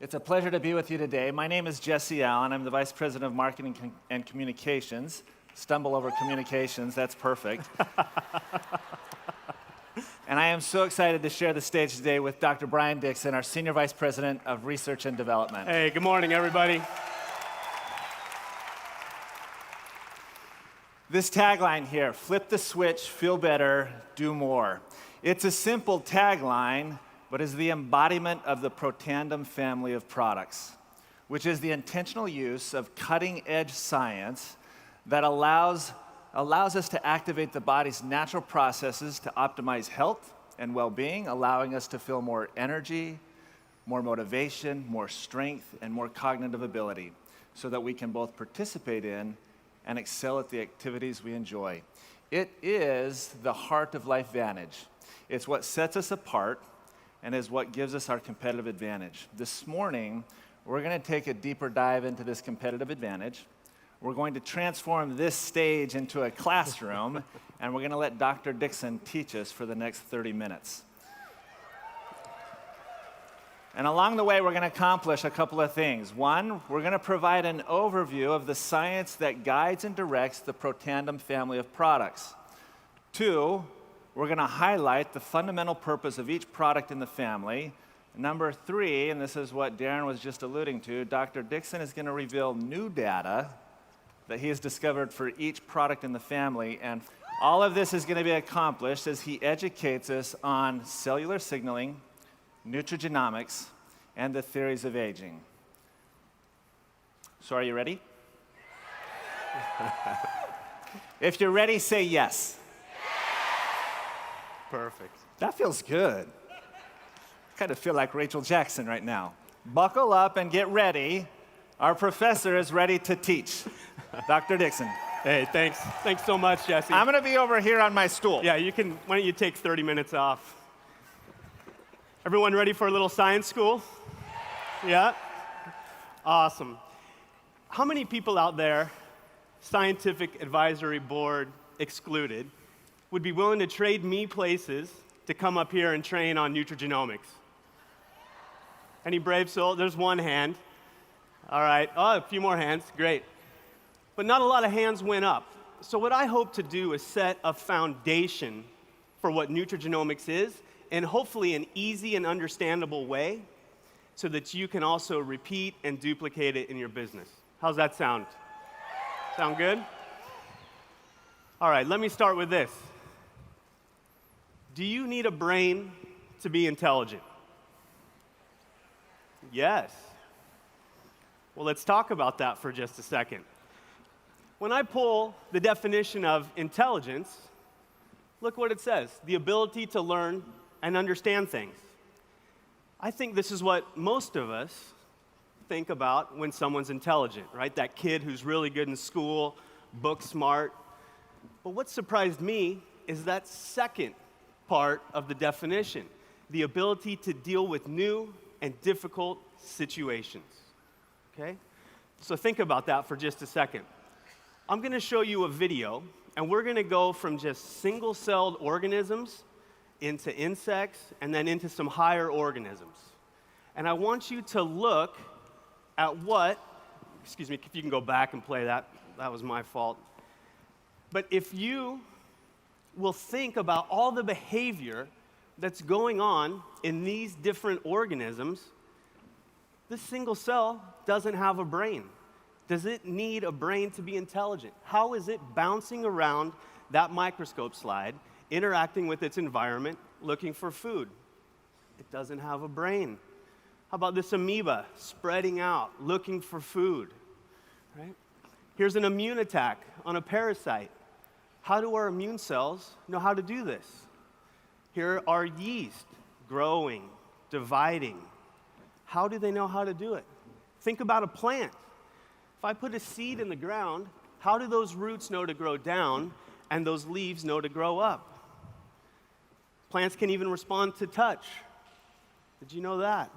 It's a pleasure to be with you today. My name is Jesse Allen. I'm the Vice President of Marketing and Communications. Stumble over communications, that's perfect. And I am so excited to share the stage today with Dr. Brian Dixon, our Senior Vice President of Research and Development. Hey, good morning, everybody. This tagline here, flip the switch, feel better, do more. It's a simple tagline, but is the embodiment of the Protandim family of products, which is the intentional use of cutting-edge science that allows us to activate the body's natural processes to optimize health and well-being, allowing us to feel more energy, more motivation, more strength, and more cognitive ability, so that we can both participate in and excel at the activities we enjoy. It is the heart of LifeVantage. It's what sets us apart and is what gives us our competitive advantage. This morning, we're going to take a deeper dive into this competitive advantage. We're going to transform this stage into a classroom, and we're going to let Dr. Dixon teach us for the next 30 minutes. And along the way, we're going to accomplish a couple of things. One, we're going to provide an overview of the science that guides and directs the Protandim family of products. Two, we're going to highlight the fundamental purpose of each product in the family. Number three, and this is what Darren was just alluding to, Dr. Dixon is going to reveal new data that he has discovered for each product in the family. And all of this is going to be accomplished as he educates us on cellular signaling, nutrigenomics, and the theories of aging. So are you ready? If you're ready, say yes. Perfect. That feels good. I kind of feel like Rachel Jackson right now. Buckle up and get ready. Our professor is ready to teach. Dr. Dixon. Hey, thanks. Thanks so much, Jesse. I'm going to be over here on my stool. Yeah, you can. Why don't you take 30 minutes off? Everyone ready for a little science school? Yeah? Awesome. How many people out there, scientific advisory board excluded, would be willing to trade me places to come up here and train on nutrigenomics? Any brave soul? There's one hand. All right. Oh, a few more hands. Great. But not a lot of hands went up. So what I hope to do is set a foundation for what nutrigenomics is, in hopefully an easy and understandable way, so that you can also repeat and duplicate it in your business. How's that sound? Sound good? All right, let me start with this. Do you need a brain to be intelligent? Yes. Well, let's talk about that for just a second. When I pull the definition of intelligence, look what it says: the ability to learn and understand things. I think this is what most of us think about when someone's intelligent, right? That kid who's really good in school, book smart. But what surprised me is that second part of the definition, the ability to deal with new and difficult situations, okay? So think about that for just a second. I'm going to show you a video, and we're going to go from just single-celled organisms into insects and then into some higher organisms. And I want you to look at excuse me, if you can go back and play that, that was my fault. But if you will think about all the behavior that's going on in these different organisms, this single cell doesn't have a brain. Does it need a brain to be intelligent? How is it bouncing around that microscope slide, interacting with its environment, looking for food? It doesn't have a brain. How about this amoeba spreading out, looking for food, right? Here's an immune attack on a parasite. How do our immune cells know how to do this? Here are yeast growing, dividing. How do they know how to do it? Think about a plant. If I put a seed in the ground, how do those roots know to grow down and those leaves know to grow up? Plants can even respond to touch. Did you know that?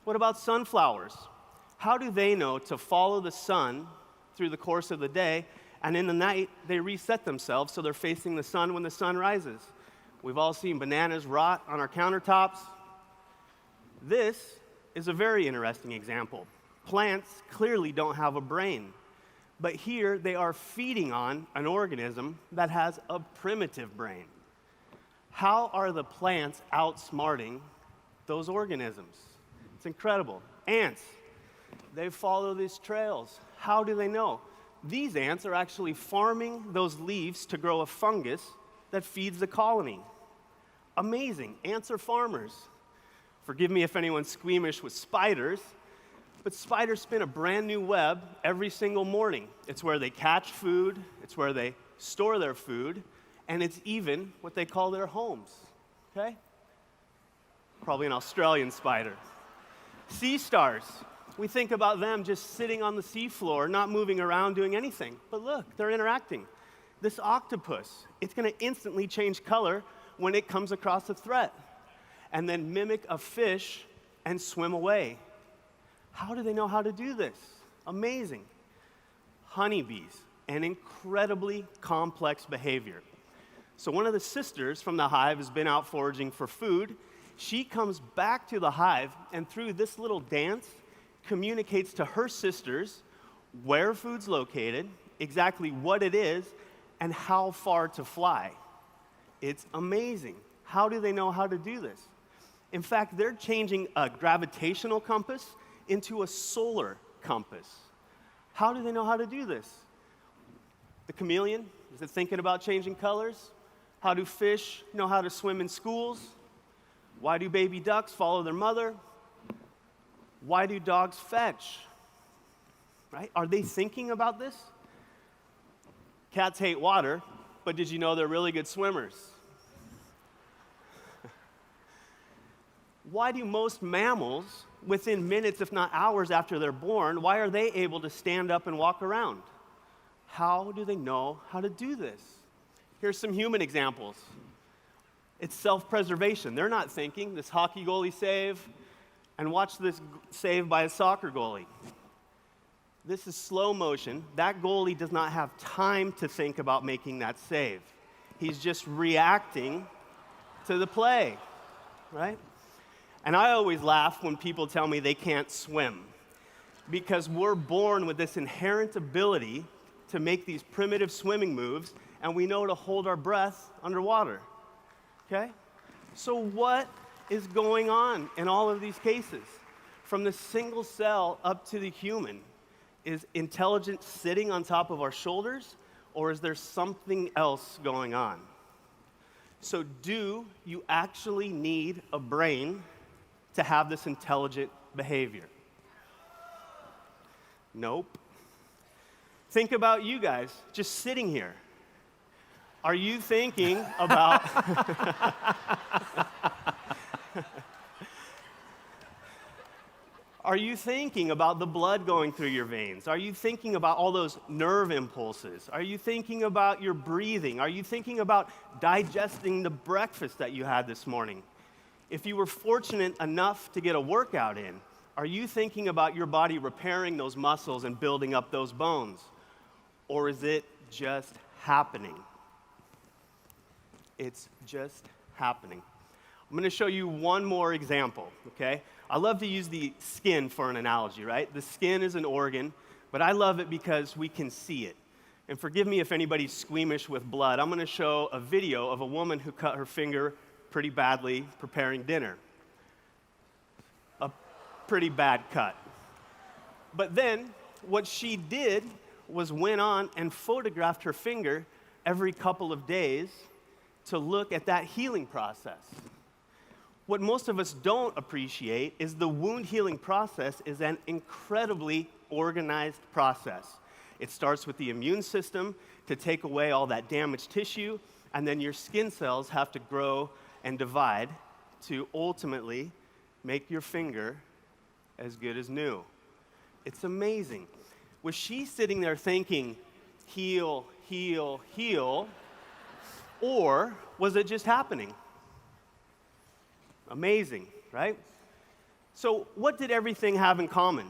What about sunflowers? How do they know to follow the sun through the course of the day, and in the night, they reset themselves so they're facing the sun when the sun rises? We've all seen bananas rot on our countertops. This is a very interesting example. Plants clearly don't have a brain, but here they are feeding on an organism that has a primitive brain. How are the plants outsmarting those organisms? It's incredible. Ants, they follow these trails. How do they know? These ants are actually farming those leaves to grow a fungus that feeds the colony. Amazing. Ants are farmers. Forgive me if anyone's squeamish with spiders, but spiders spin a brand new web every single morning. It's where they catch food, it's where they store their food, and it's even what they call their homes, okay? Probably an Australian spider. Sea stars, we think about them just sitting on the seafloor, not moving around, doing anything. But look, they're interacting. This octopus, it's gonna instantly change color when it comes across a threat, and then mimic a fish and swim away. How do they know how to do this? Amazing. Honeybees, an incredibly complex behavior. So one of the sisters from the hive has been out foraging for food. She comes back to the hive, and through this little dance, communicates to her sisters where food's located, exactly what it is, and how far to fly. It's amazing. How do they know how to do this? In fact, they're changing a gravitational compass into a solar compass. How do they know how to do this? The chameleon, is it thinking about changing colors? How do fish know how to swim in schools? Why do baby ducks follow their mother? Why do dogs fetch? Right? Are they thinking about this? Cats hate water, but did you know they're really good swimmers? Why do most mammals, within minutes, if not hours after they're born, why are they able to stand up and walk around? How do they know how to do this? Here's some human examples. It's self-preservation. They're not thinking, this hockey goalie save, and watch this save by a soccer goalie. This is slow motion. That goalie does not have time to think about making that save. He's just reacting to the play, right? And I always laugh when people tell me they can't swim, because we're born with this inherent ability to make these primitive swimming moves, and we know to hold our breath underwater, okay? So what is going on in all of these cases? From the single cell up to the human, is intelligence sitting on top of our shoulders, or is there something else going on? So do you actually need a brain to have this intelligent behavior? Nope. Think about you guys just sitting here. Are you thinking about Are you thinking about the blood going through your veins? Are you thinking about all those nerve impulses? Are you thinking about your breathing? Are you thinking about digesting the breakfast that you had this morning? If you were fortunate enough to get a workout in, are you thinking about your body repairing those muscles and building up those bones? Or is it just happening? It's just happening. I'm going to show you one more example, okay? I love to use the skin for an analogy, right? The skin is an organ, but I love it because we can see it. And forgive me if anybody's squeamish with blood. I'm going to show a video of a woman who cut her finger pretty badly preparing dinner. A pretty bad cut. But then what she did was went on and photographed her finger every couple of days to look at that healing process. What most of us don't appreciate is the wound healing process is an incredibly organized process. It starts with the immune system to take away all that damaged tissue, and then your skin cells have to grow and divide to ultimately make your finger as good as new. It's amazing. Was she sitting there thinking, heal, heal, heal, or was it just happening? Amazing, right? So what did everything have in common?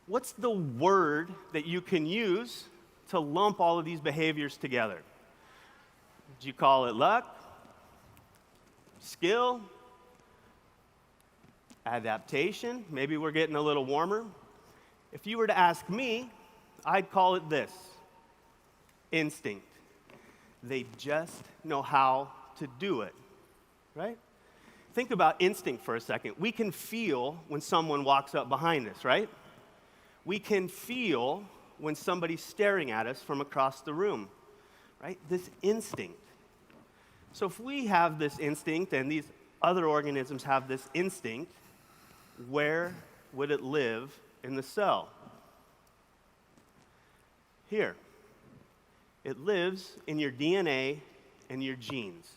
What's the word that you can use to lump all of these behaviors together? Did you call it luck? Skill? adaptation, maybe we're getting a little warmer. If you were to ask me, I'd call it this: instinct. They just know how to do it, right? Think about instinct for a second. We can feel when someone walks up behind us, right? We can feel when somebody's staring at us from across the room, right? This instinct. So if we have this instinct and these other organisms have this instinct, where would it live in the cell? Here. It lives in your DNA and your genes.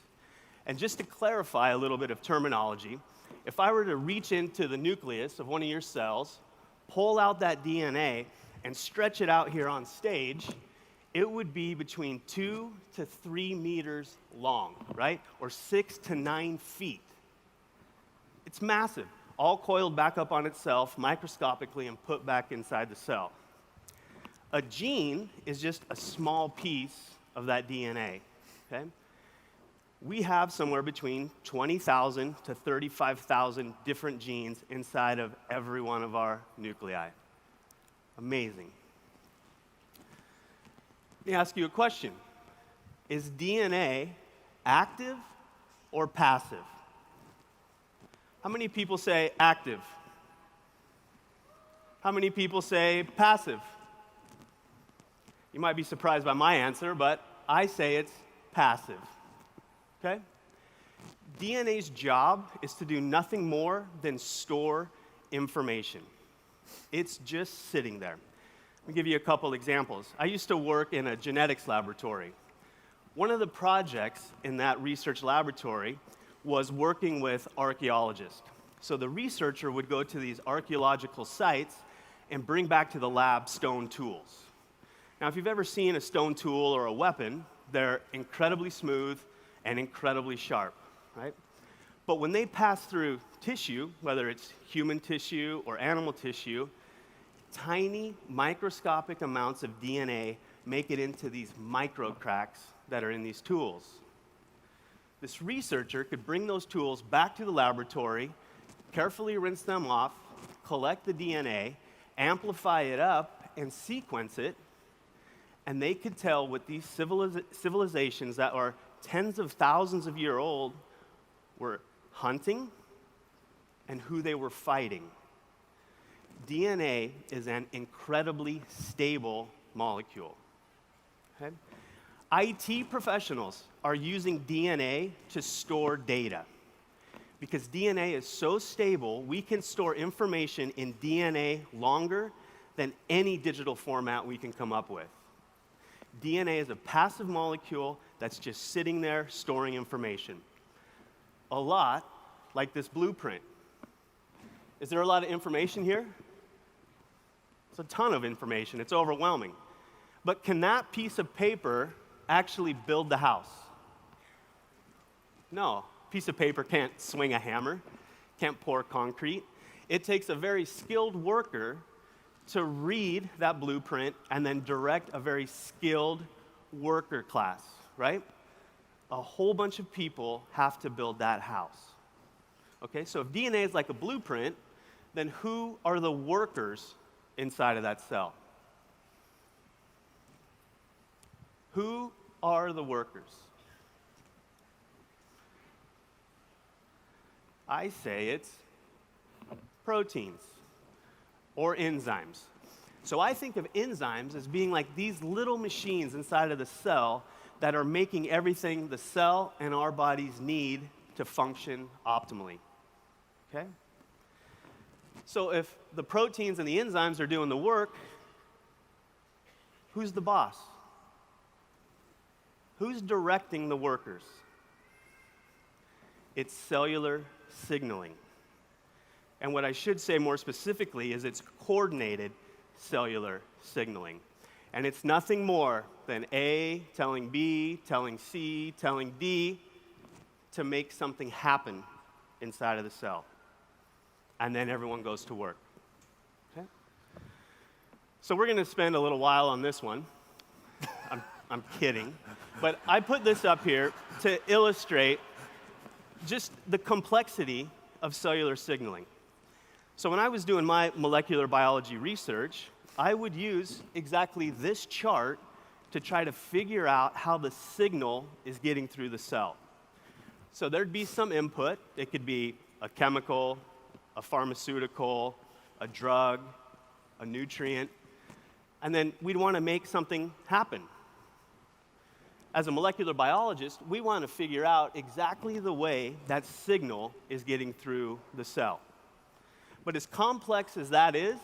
And just to clarify a little bit of terminology, if I were to reach into the nucleus of one of your cells, pull out that DNA, and stretch it out here on stage, it would be between 2 to 3 meters long, right? Or 6 to 9 feet. It's massive, all coiled back up on itself microscopically and put back inside the cell. A gene is just a small piece of that DNA, okay? We have somewhere between 20,000 to 35,000 different genes inside of every one of our nuclei. Amazing. Let me ask you a question. Is DNA active or passive? How many people say active? How many people say passive? You might be surprised by my answer, but I say it's passive. Okay? DNA's job is to do nothing more than store information. It's just sitting there. Let me give you a couple examples. I used to work in a genetics laboratory. One of the projects in that research laboratory was working with archaeologists. So the researcher would go to these archaeological sites and bring back to the lab stone tools. Now, if you've ever seen a stone tool or a weapon, they're incredibly smooth and incredibly sharp, right? But when they pass through tissue, whether it's human tissue or animal tissue, tiny microscopic amounts of DNA make it into these micro cracks that are in these tools. This researcher could bring those tools back to the laboratory, carefully rinse them off, collect the DNA, amplify it up, and sequence it, and they could tell what these civilizations that are tens of thousands of years old were hunting and who they were fighting. DNA is an incredibly stable molecule. Okay? IT professionals are using DNA to store data. Because DNA is so stable, we can store information in DNA longer than any digital format we can come up with. DNA is a passive molecule that's just sitting there storing information. A lot like this blueprint. Is there a lot of information here? It's a ton of information. It's overwhelming. But can that piece of paper actually build the house? No. A piece of paper can't swing a hammer, can't pour concrete. It takes a very skilled worker to read that blueprint and then direct a very skilled worker class, right? A whole bunch of people have to build that house. Okay, so if DNA is like a blueprint, then who are the workers inside of that cell? Who are the workers? I say it's proteins or enzymes. So I think of enzymes as being like these little machines inside of the cell that are making everything the cell and our bodies need to function optimally. Okay? So if the proteins and the enzymes are doing the work, who's the boss? Who's directing the workers? It's cellular signaling. And what I should say more specifically is it's coordinated cellular signaling. And it's nothing more than A telling B, telling C, telling D to make something happen inside of the cell. And then everyone goes to work. Okay? So we're going to spend a little while on this one. I'm kidding. But I put this up here to illustrate just the complexity of cellular signaling. So when I was doing my molecular biology research, I would use exactly this chart to try to figure out how the signal is getting through the cell. So there'd be some input. It could be a chemical, a pharmaceutical, a drug, a nutrient, and then we'd want to make something happen. As a molecular biologist, we want to figure out exactly the way that signal is getting through the cell. But as complex as that is,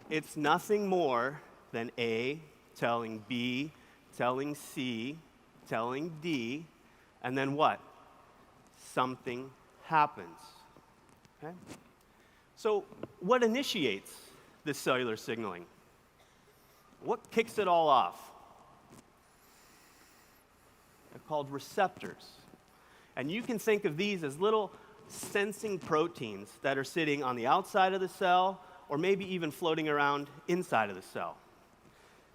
it's nothing more than A telling B, telling C, telling D, and then what? Something happens. Okay? So what initiates this cellular signaling? What kicks it all off? They're called receptors. And you can think of these as little sensing proteins that are sitting on the outside of the cell or maybe even floating around inside of the cell.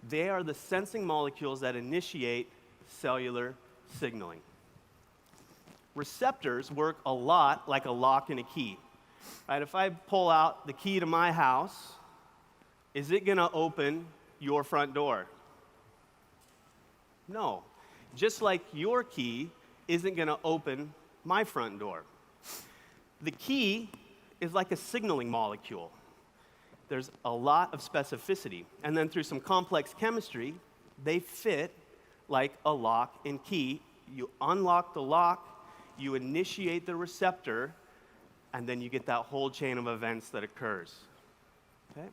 They are the sensing molecules that initiate cellular signaling. Receptors work a lot like a lock and a key. Right? If I pull out the key to my house, is it going to open your front door? No. Just like your key isn't going to open my front door. The key is like a signaling molecule. There's a lot of specificity. And then through some complex chemistry, they fit like a lock and key. You unlock the lock, you initiate the receptor, and then you get that whole chain of events that occurs. Okay?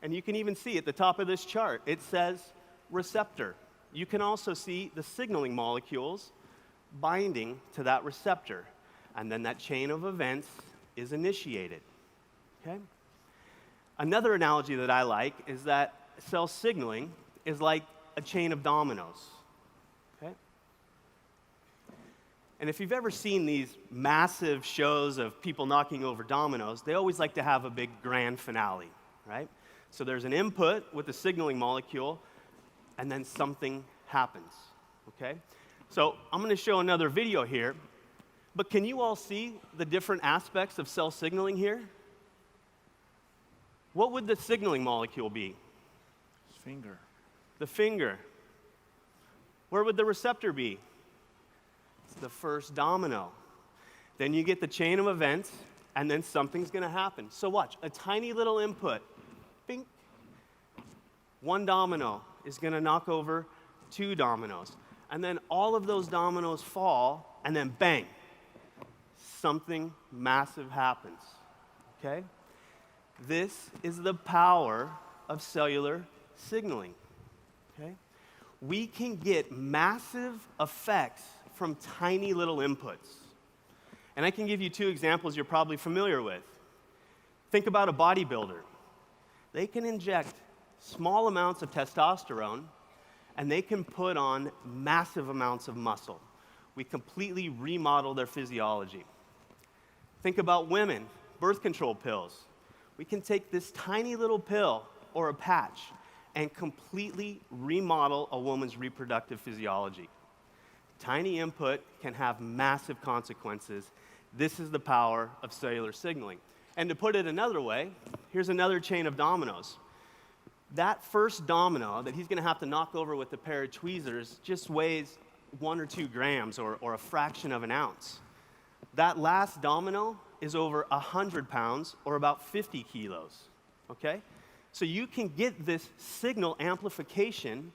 And you can even see at the top of this chart, it says receptor. You can also see the signaling molecules binding to that receptor. And then that chain of events is initiated. Okay? Another analogy that I like is that cell signaling is like a chain of dominoes. Okay? And if you've ever seen these massive shows of people knocking over dominoes, they always like to have a big grand finale, right? So there's an input with the signaling molecule, and then something happens, okay? So I'm going to show another video here, but can you all see the different aspects of cell signaling here? What would the signaling molecule be? Finger. The finger. Where would the receptor be? It's the first domino. Then you get the chain of events, and then something's going to happen. So watch, a tiny little input. Bing. One domino is going to knock over 2 dominoes. And then all of those dominoes fall, and then bang, something massive happens. Okay? This is the power of cellular signaling. Okay? We can get massive effects from tiny little inputs. And I can give you 2 examples you're probably familiar with. Think about a bodybuilder. They can inject small amounts of testosterone, and they can put on massive amounts of muscle. We completely remodel their physiology. Think about women, birth control pills. We can take this tiny little pill or a patch and completely remodel a woman's reproductive physiology. Tiny input can have massive consequences. This is the power of cellular signaling. And to put it another way, here's another chain of dominoes. That first domino that he's going to have to knock over with a pair of tweezers just weighs 1 or 2 grams or a fraction of an ounce. That last domino is over 100 pounds or about 50 kilos, okay? So you can get this signal amplification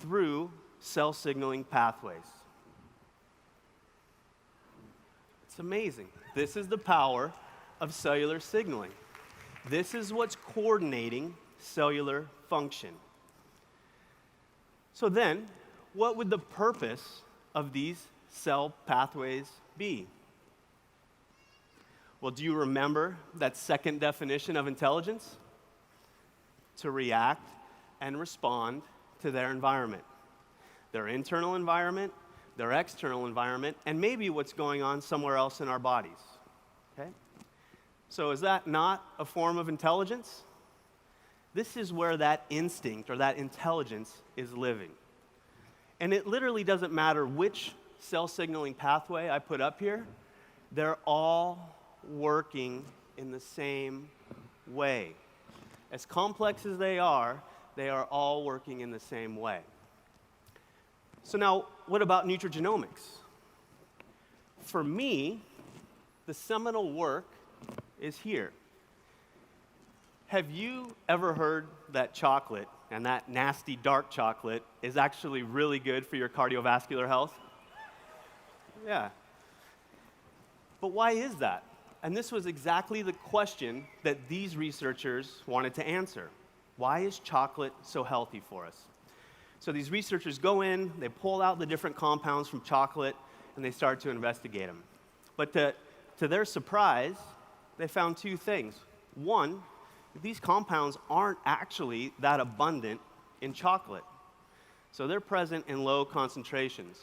through cell signaling pathways. It's amazing. This is the power of cellular signaling. This is what's coordinating cellular function. So then, what would the purpose of these cell pathways be? Well, do you remember that second definition of intelligence? To react and respond to their environment. Their internal environment, their external environment, and maybe what's going on somewhere else in our bodies. Okay? So is that not a form of intelligence? This is where that instinct or that intelligence is living. And it literally doesn't matter which cell signaling pathway I put up here, they're all working in the same way. As complex as they are all working in the same way. So now, what about nutrigenomics? For me, the seminal work is here. Have you ever heard that chocolate, and that nasty dark chocolate, is actually really good for your cardiovascular health? Yeah. But why is that? And this was exactly the question that these researchers wanted to answer. Why is chocolate so healthy for us? So these researchers go in, they pull out the different compounds from chocolate, and they start to investigate them. But to their surprise, they found two things. One, these compounds aren't actually that abundant in chocolate. So they're present in low concentrations.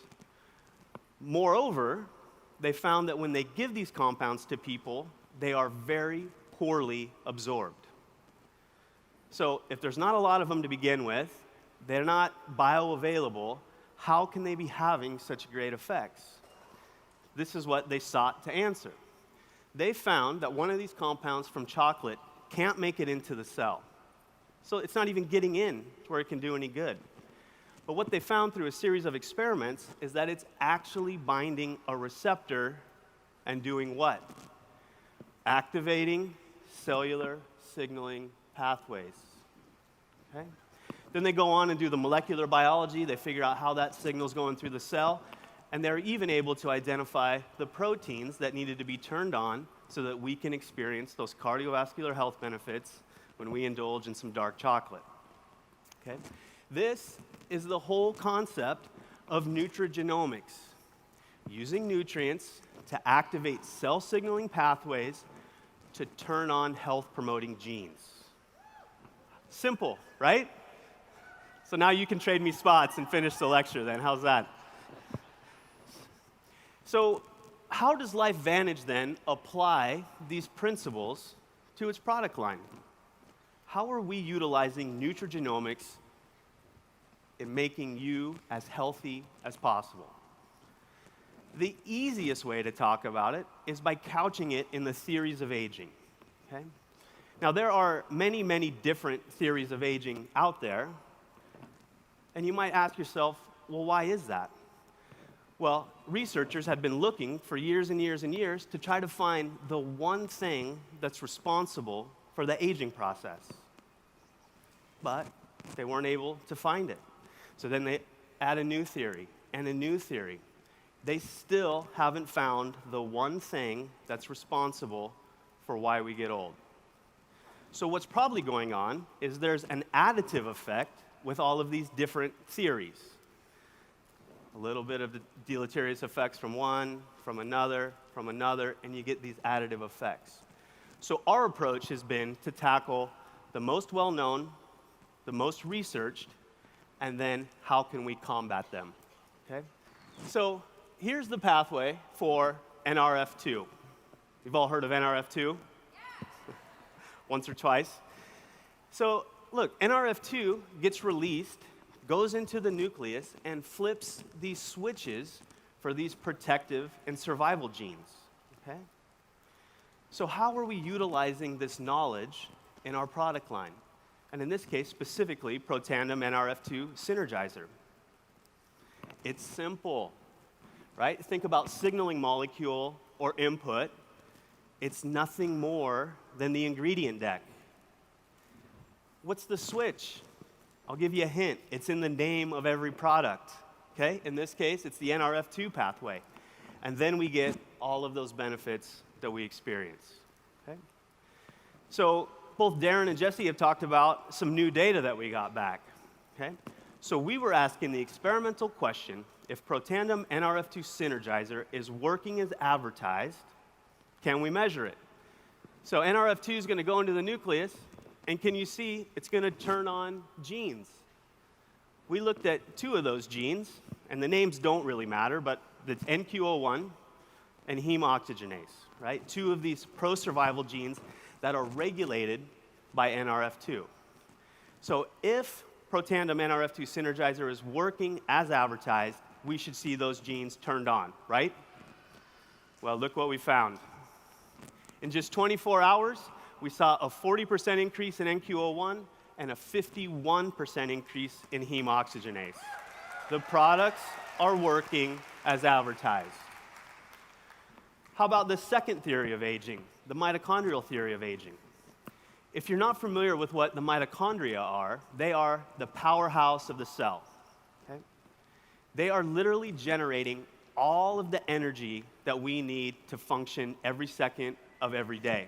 Moreover, they found that when they give these compounds to people, they are very poorly absorbed. So if there's not a lot of them to begin with, they're not bioavailable, how can they be having such great effects? This is what they sought to answer. They found that one of these compounds from chocolate can't make it into the cell. So it's not even getting in to where it can do any good. But what they found through a series of experiments is that it's actually binding a receptor and doing what? Activating cellular signaling pathways. Okay? Then they go on and do the molecular biology. They figure out how that signal's going through the cell. And they're even able to identify the proteins that needed to be turned on so that we can experience those cardiovascular health benefits when we indulge in some dark chocolate. Okay? This is the whole concept of nutrigenomics, using nutrients to activate cell signaling pathways to turn on health-promoting genes. Simple, right? So now you can trade me spots and finish the lecture then. How's that? So how does LifeVantage then apply these principles to its product line? How are we utilizing nutrigenomics in making you as healthy as possible? The easiest way to talk about it is by couching it in the theories of aging. Okay? Now, there are many, many different theories of aging out there, and you might ask yourself, well, why is that? Well, researchers have been looking for years and years and years to try to find the one thing that's responsible for the aging process. But they weren't able to find it. So then they add a new theory and a new theory. They still haven't found the one thing that's responsible for why we get old. So what's probably going on is there's an additive effect with all of these different theories. A little bit of the deleterious effects from one, from another, and you get these additive effects. So our approach has been to tackle the most well-known, the most researched, and then how can we combat them, okay? So here's the pathway for NRF2. You've all heard of NRF2? Yeah. Once or twice. So look, NRF2 gets released, goes into the nucleus, and flips these switches for these protective and survival genes, okay? So how are we utilizing this knowledge in our product line? And in this case, specifically, Protandim NRF2 Synergizer. It's simple, right? Think about signaling molecule or input. It's nothing more than the ingredient deck. What's the switch? I'll give you a hint. It's in the name of every product, okay? In this case, it's the NRF2 pathway. And then we get all of those benefits that we experience, okay? So both Darren and Jesse have talked about some new data that we got back, okay? So we were asking the experimental question, if Protandim NRF2 Synergizer is working as advertised, can we measure it? So NRF2 is going to go into the nucleus, and can you see it's going to turn on genes? We looked at two of those genes, and the names don't really matter, but it's NQO1 and heme oxygenase, right? Two of these pro-survival genes that are regulated by NRF2. So if Protandim NRF2 Synergizer is working as advertised, we should see those genes turned on, right? Well, look what we found. In just 24 hours, we saw a 40% increase in NQO1 and a 51% increase in heme oxygenase. The products are working as advertised. How about the second theory of aging, the mitochondrial theory of aging? If you're not familiar with what the mitochondria are, they are the powerhouse of the cell. Okay? They are literally generating all of the energy that we need to function every second of every day.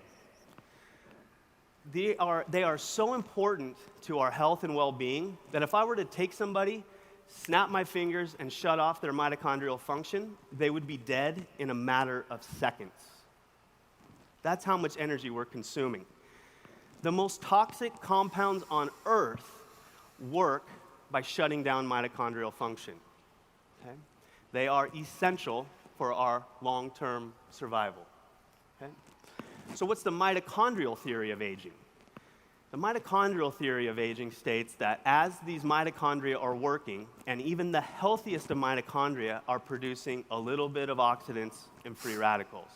They are so important to our health and well-being that if I were to take somebody, snap my fingers, and shut off their mitochondrial function, they would be dead in a matter of seconds. That's how much energy we're consuming. The most toxic compounds on Earth work by shutting down mitochondrial function. Okay? They are essential for our long-term survival. Okay? So what's the mitochondrial theory of aging? The mitochondrial theory of aging states that as these mitochondria are working, and even the healthiest of mitochondria are producing a little bit of oxidants and free radicals.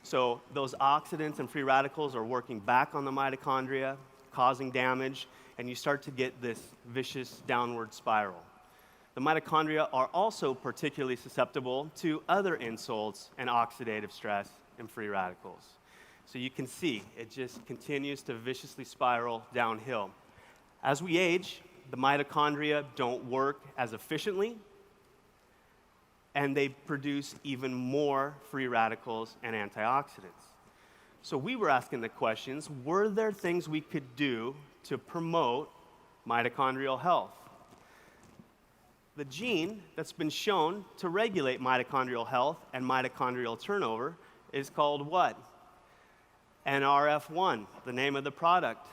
So those oxidants and free radicals are working back on the mitochondria, causing damage, and you start to get this vicious downward spiral. The mitochondria are also particularly susceptible to other insults and oxidative stress and free radicals. So you can see it just continues to viciously spiral downhill. As we age, the mitochondria don't work as efficiently, and they produce even more free radicals and antioxidants. So we were asking the questions, were there things we could do to promote mitochondrial health? The gene that's been shown to regulate mitochondrial health and mitochondrial turnover is called what? NRF1, the name of the product.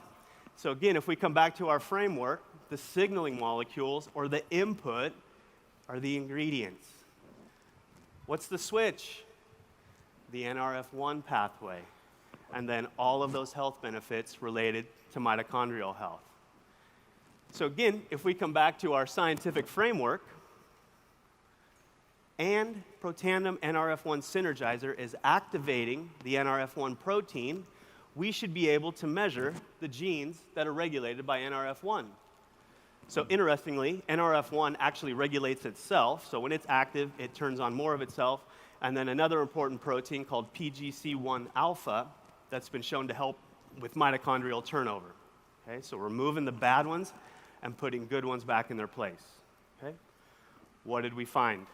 So again, if we come back to our framework, the signaling molecules or the input are the ingredients. What's the switch? The NRF1 pathway. And then all of those health benefits related to mitochondrial health. So again, if we come back to our scientific framework, and Protandim NRF1 Synergizer is activating the NRF1 protein, we should be able to measure the genes that are regulated by NRF1. So interestingly, NRF1 actually regulates itself. So when it's active, it turns on more of itself. And then another important protein called PGC1 alpha that's been shown to help with mitochondrial turnover. Okay, so we're moving the bad ones and putting good ones back in their place. Okay? What did we find?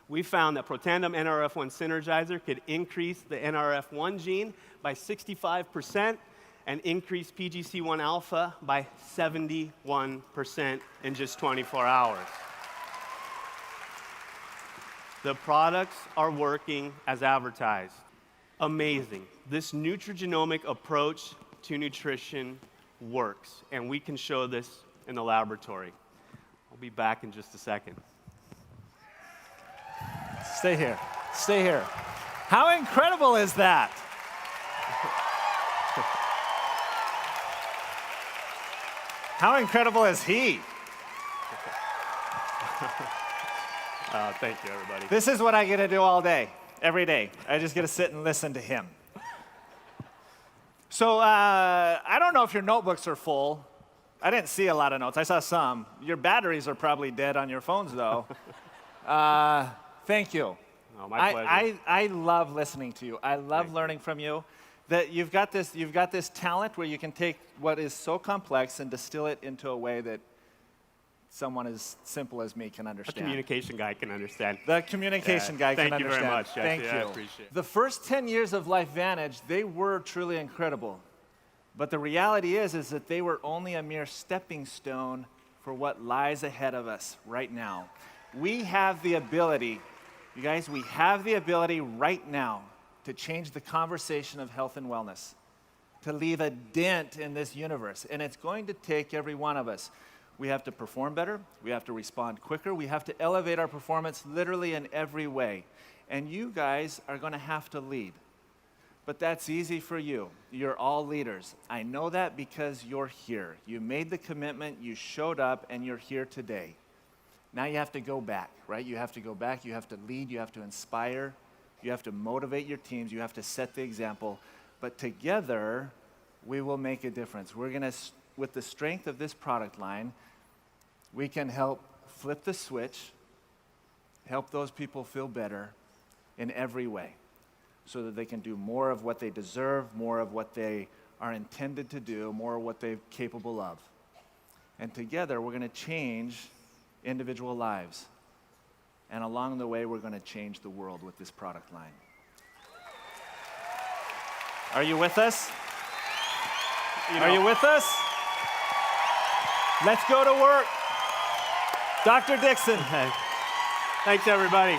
We found that Protandim NRF1 Synergizer could increase the NRF1 gene by 65% and increase PGC1 alpha by 71% in just 24 hours. The products are working as advertised. Amazing. This nutrigenomic approach to nutrition works, and we can show this in the laboratory. I'll be back in just a second. Stay here. Stay here. How incredible is that? How incredible is he? Thank you, everybody. This is what I get to do all day, every day. I just get to sit and listen to him. So I don't know if your notebooks are full. I didn't see a lot of notes. I saw some. Your batteries are probably dead on your phones, though. Thank you. Oh, my pleasure. I love listening to you. I love learning from you. That you've got this talent where you can take what is so complex and distill it into a way that someone as simple as me can understand. A communication guy can understand. The communication guy can understand. Thank you very much, Jesse. Thank you. I appreciate it. The first 10 years of LifeVantage, they were truly incredible. But the reality is that they were only a mere stepping stone for what lies ahead of us right now. We have the ability, you guys, we have the ability right now to change the conversation of health and wellness, to leave a dent in this universe. And it's going to take every one of us. We have to perform better. We have to respond quicker. We have to elevate our performance literally in every way. And you guys are going to have to lead. But that's easy for you. You're all leaders. I know that because you're here. You made the commitment, you showed up, and you're here today. Now you have to go back, right? You have to go back. You have to lead. You have to inspire. You have to motivate your teams. You have to set the example. But together, we will make a difference. We're going to, with the strength of this product line, we can help flip the switch, help those people feel better in every way so that they can do more of what they deserve, more of what they are intended to do, more of what they're capable of. And together, we're going to change individual lives. And along the way, we're going to change the world with this product line. Are you with us? Are you with us? Let's go to work. Dr. Dixon. Thanks, everybody.